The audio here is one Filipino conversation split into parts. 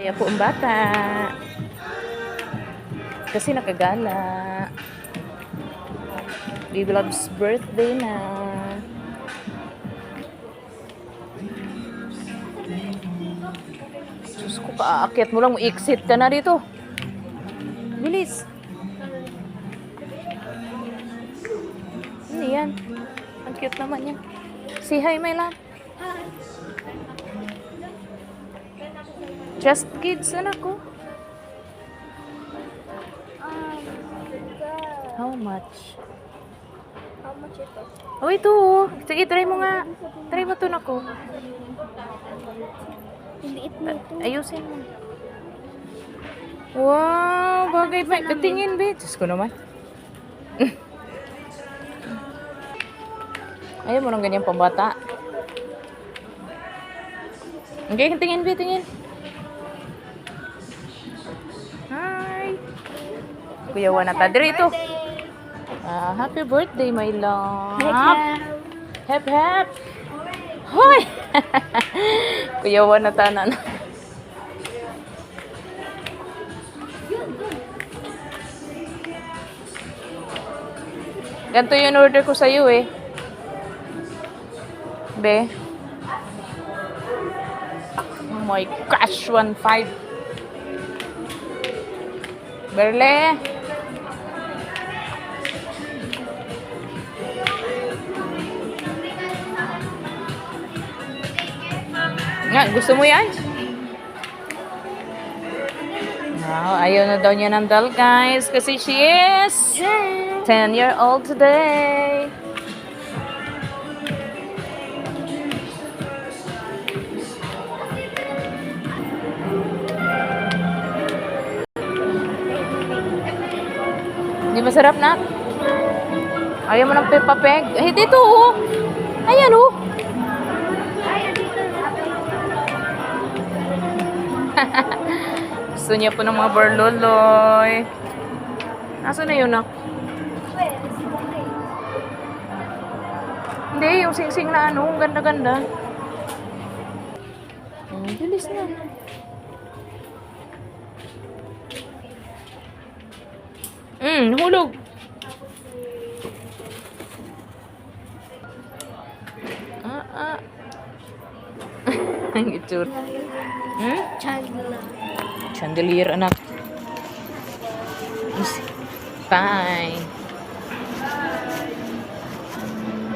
Kaya po ang bata. Kasi nakagala. Baby Love's birthday na. Diyos ko, paakyat mo lang. Exit ka na dito. Bilis. Ano yan? Ang cute naman yan. Say hi, my love. Just kids, anak ko. How much? How much ito? Oh, ito. Sige, try mo nga. Try mo ito, nako. Liit mo ito. Ayusin mo. Wow, bagay ba? Tingin, be. Diyos ko naman. Ayaw mo ng ganyan pambata. Okay, tingin, be. Tingin. Hi. Kuya Wanata. Dito. Happy birthday, my love. Hep, hep. Hoy! Kuya Wanata na. Ganito yung order ko sa'yo eh. Be. Oh my gosh, 1.5. Berle. Nga, gusto mo yan? Wow, ayaw na daw niya ng doll, guys. Kasi she is 10-year-old today. Hindi masarap na? Ayaw mo ng Peppa Pig? Eh, dito oh. Ayan oh. Gusto niya po ng mga barloloy. Nasaan na yun ah? Hindi, yung sing-sing na ano. Ang ganda-ganda. Bilis na. Hulog. Ang itsura. Chandler. Chandelier, anak. Fine.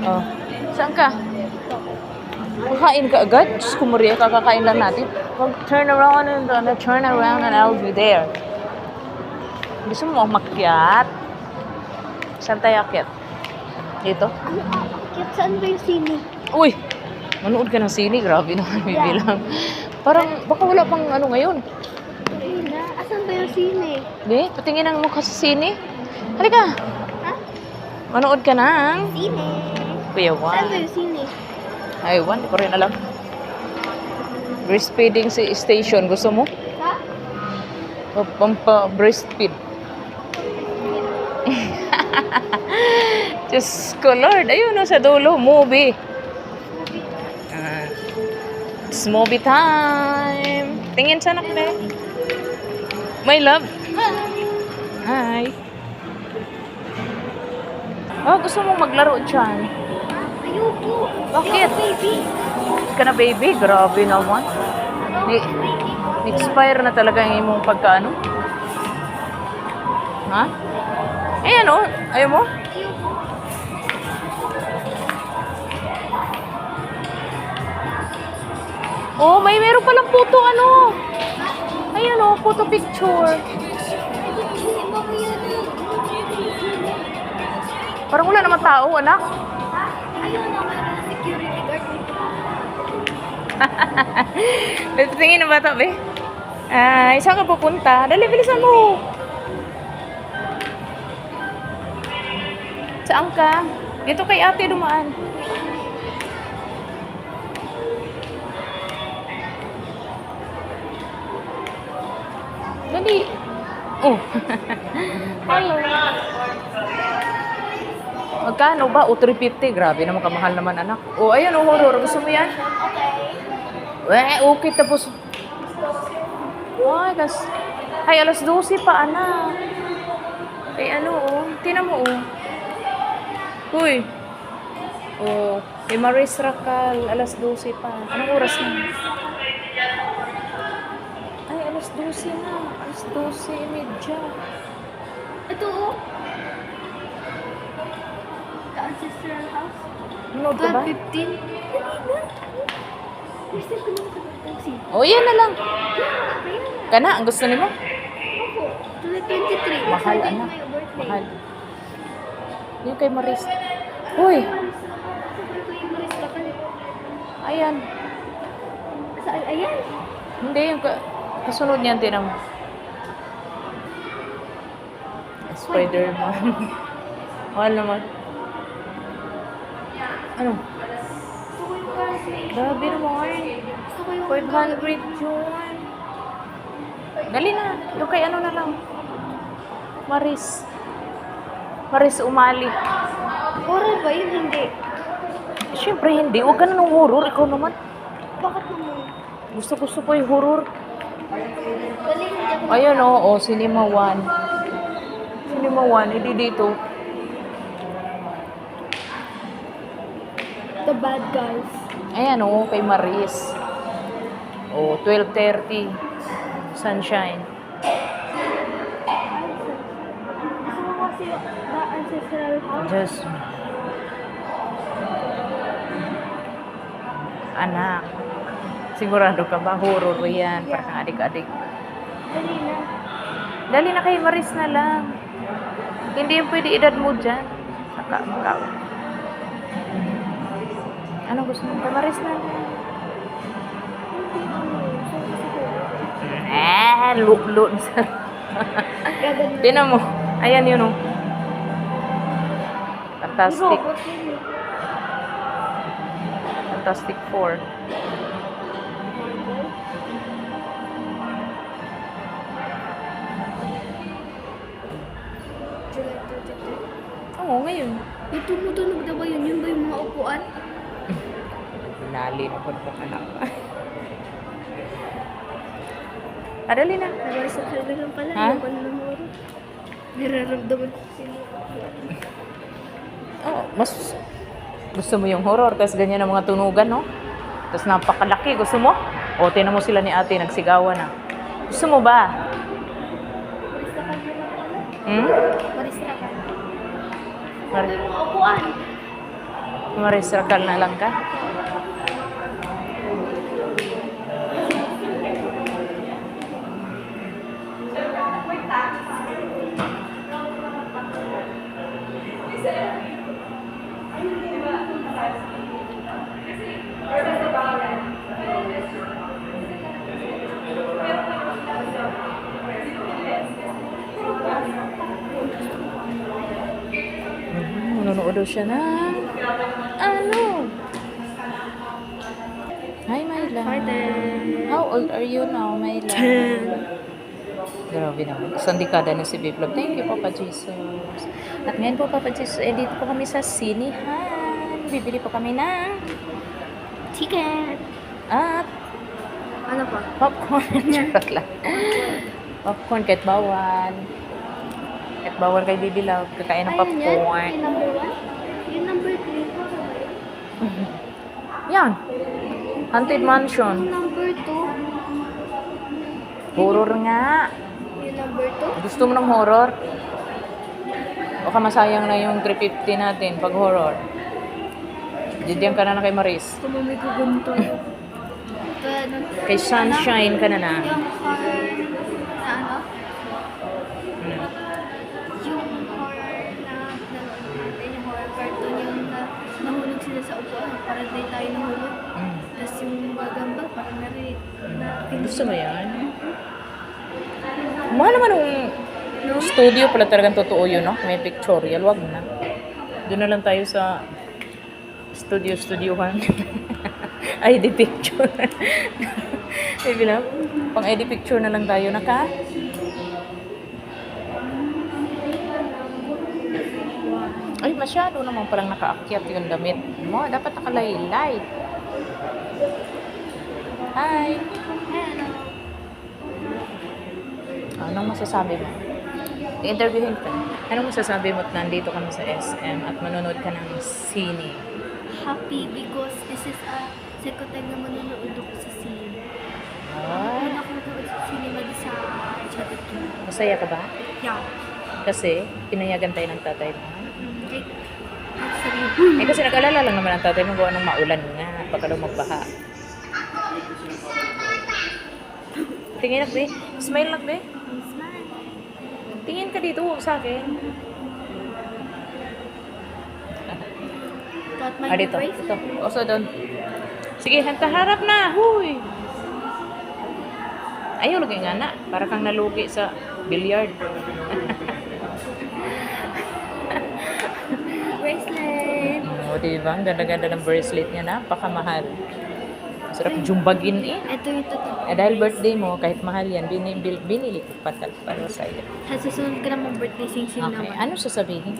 Oh, saan ka? Kakain ka agad? Diyos ko, Maria, kakakain lang natin. Turn around and I'll be there. Gusto mo makyat? Saan tayo akyat? Dito? Akyat, saan ba yung sini? Uy! Manood ka ng sine. Grabe naman, bibilang. Parang, baka wala pang ano ngayon. Wala. Asan ba yung sini? Di, patingin ang mukha sa sine. Halika! Ha? Manood ka ng Sini. Kuya Saan ba Juan. yung sini? Ay, Juan, di ko rin alam. Breastfeeding station. Gusto mo? Ha? Pampa-breastfeed. Diyos ko, Lord. Ayun, no, sa dulo. Movie. It's movie time. Tingin sa anak na. My love. Hi. Oh, gusto mong maglaro dyan? Ayoko. Bakit? Baby. Ka na, baby? Grabe naman. Expire na talaga yung imong pagkaano. Ha? Ayan o. Ayaw mo? Oh, meron palang photo ano. Ayan o, photo picture. Parang wala naman tao, anak. Ayaw naman ng security guard. Tingin na bata, be? Ay, saan ka pupunta? Dali, bilisan mo. Saan ka? Dito kay ate dumaan. Dali. Oh. Hello. Magkano ba? O, 350. Grabe naman, kamahal naman, anak. O, ayan, horror. Gusto mo yan? Okay. Okay, tapos... Ay, ay, alas 12 pa, anak. Ay, ano, oh. Tingnan mo, oh. Uy. Oh, kay Maris Racal, alas 12 pa. Anong oras na? Ay, alas 12 na. Alas 12:30. Ito oh. The ancestral house. Ano ka ba? 12:15. Gusto ko naman sa taxi. Oh, yan na lang. Ayan. Kana, ang gusto nimo? Opo. July 23. Mahal, Sunday anak. my birthday. Mahal. Yung kay Maris. Uy, Sabi ko yung Maris Racal. ayan. Saan? Ayan. Hindi, yung kasunod niyan, tinan mo. Spider-Man. Mahal naman. Ano? Gusto ko yung classmate. Grabe naman. Gusto ko yung 500 yun. Dali na. Yung kay ano na lang. Maris. Maris Umali. Horror ba yun? Hindi. Siyempre hindi. Huwag ka na ng horror. Ikaw naman. Bakit naman? Gusto ko yung horror. Dali, hindi ako. Ayun o. Cinema 1. Cinema 1. Hindi dito. The Bad Guys. Ayan o. Kay Maris. O, 12:30. Sunshine. Gusto ko kasi the ancestral house. Just anak. Sigurado ka ba? Horror yan. Parang adik-adik. Dali na. Dali na kay Maris na lang. Hindi yung pwede edad mo dyan. Maka. Ano gusto mo? Kay Maris na lang. Look. Gaganda. Tinan mo. Ayan yun o. Fantastic. Robot yun eh. Fantastic Four. July 23. Oo, ngayon. Yung tumutunog na ba yun? Yun ba yung mga upuan? Nali na po na anak. Adali na. Nagawa sa kalga lang pala. Ha? Yung pala ng horror. Nararamdaman ko sila. Oh, mas gusto mo yung horror, tapos ganyan ang mga tunugan, no? Tapos napakalaki, gusto mo? O, tinan mo sila ni ate, nagsigawan na. Gusto mo ba? Maristrakan na lang pala. Hmm? Maristrakan. Mar Yung mga upuan. Marisrakal na lang ka? Nanonood daw siya na. Ano? Hi, Myla. Hi there. How old are you now, Myla? 10. Grabe naman. Isang dekada na si Biplog. Thank you, Papa Jesus. At ngayon po, Papa Jesus, dito po kami sa sinihan. Bibili po kami ng Chicken. at Ano pa? popcorn. Charot lang. Popcorn kahit bawal. Kahit bawal kay Bibilaw. Kakain ng Ayun yan. popcorn. Yung number 1. Yung number 3. Yan. Haunted Mansion. Yung number 2. Horror nga. Yung number 2. Gusto mo ng horror? O ka masayang na yung 350 natin pag horror? Diyan ka na kay Maris. Kumamay ko ganito. Kay Sunshine ka na. Yung horror na ano? Yung horror na nanonood natin, yung horror cartoon, yung nahulog sila sa upuan, parang di tayo nahulog. Tapos yung gagamba, parang Gusto mo yan? Mahal naman yung studio pala talagang totoo yun, no? May pictorial, wag na. Doon na lang tayo sa studio-studiohan. ID picture. Maybe lang. Pang ID picture na lang tayo, naka? Ay, masyado naman palang nakaakyat yung damit mo. Dapat nakalaylay. Hi! Hello. Anong masasabi mo? I-interviewin ka. Anong masasabi mo at nandito kami sa SM at manonood ka ng sine? Happy because this is a second time na manonood ako sa cinema. Ah, Una ko nanonood sa cinema di sa Chatiki. masaya ka ba? Yeah. Kasi pinayagan tayo ng tatay mo. Like, sabi, Eh kasi nag-alala lang naman ang tatay mo gawa ng maulan nga. Baka daw magbaha. Tingin nak, be. Smile nak, be. smile. Tingin ka dito sa akin. Got my Ah, dito. bracelet. Ito. Oso doon. Sige, harap na. Huy. Ayaw, lagi nga na. Para kang nalugi sa billiard. Bracelet. O, diba? Ang ganda-ganda ng bracelet niya. Napakamahal. Sarap jumbagin eh. Ito yung totoo. Eh, dahil birthday mo, kahit mahal yan, binili ko para sa'yo. Sa susunod ka namang birthday sing-sing Okay. naman. Ano sasabihin?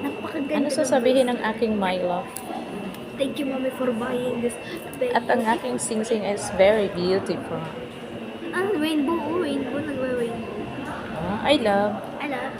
Napakaganda. Ano sasabihin ng aking my love? Thank you, mommy, for buying this. At ang aking sing-sing is very beautiful. Ah, rainbow. Oh, rainbow. Nagwa-rainbow. I love. I love.